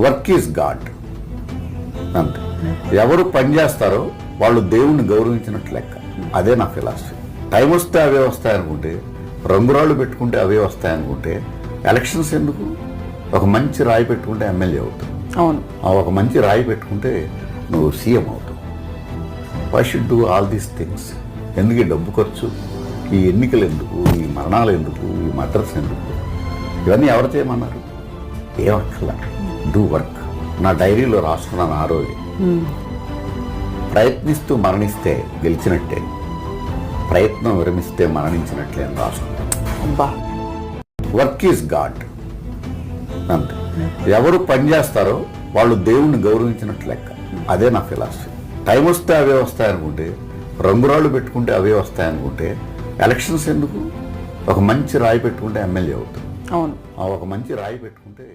Work is God అంతే. ఎవరు పని చేస్తారో వాళ్ళు దేవుణ్ణి గౌరవించినట్లు లెక్క. అదే నా ఫిలాసఫీ. టైం వస్తే అవే వస్తాయనుకుంటే, రంగురాళ్ళు పెట్టుకుంటే అవే వస్తాయనుకుంటే ఎలక్షన్స్ ఎందుకు? ఒక మంచి రాయి పెట్టుకుంటే ఎమ్మెల్యే అవుతావు. అవును. ఒక మంచి రాయి పెట్టుకుంటే నువ్వు సీఎం అవుతావు. Why should do all these things? ఎందుకు ఈ డబ్బు ఖర్చు, ఈ ఎన్నికలు ఎందుకు, ఈ మరణాలు ఎందుకు, ఈ మర్డర్స్ ఎందుకు? ఇవన్నీ ఎవరు చేయమన్నారు? ఏమక్కర్లా, డూ వర్క్. నా డైరీలో రాసుకున్నాను ఆ రోజు, ప్రయత్నిస్తూ మరణిస్తే గెలిచినట్టే, ప్రయత్నం విరమిస్తే మరణించినట్లే అని రాసుకున్నాను. వర్క్ ఈజ్ గాడ్ అంతే. ఎవరు పని చేస్తారో వాళ్ళు దేవుణ్ణి గౌరవించినట్లు లెక్క. అదే నా ఫిలాసఫీ. టైం వస్తే అవే వస్తాయనుకుంటే, రంగురాళ్ళు పెట్టుకుంటే అవే వస్తాయనుకుంటే ఎలక్షన్స్ ఎందుకు? ఒక మంచి రాయి పెట్టుకుంటే ఎమ్మెల్యే అవుతావు. అవును. ఒక మంచి రాయి పెట్టుకుంటే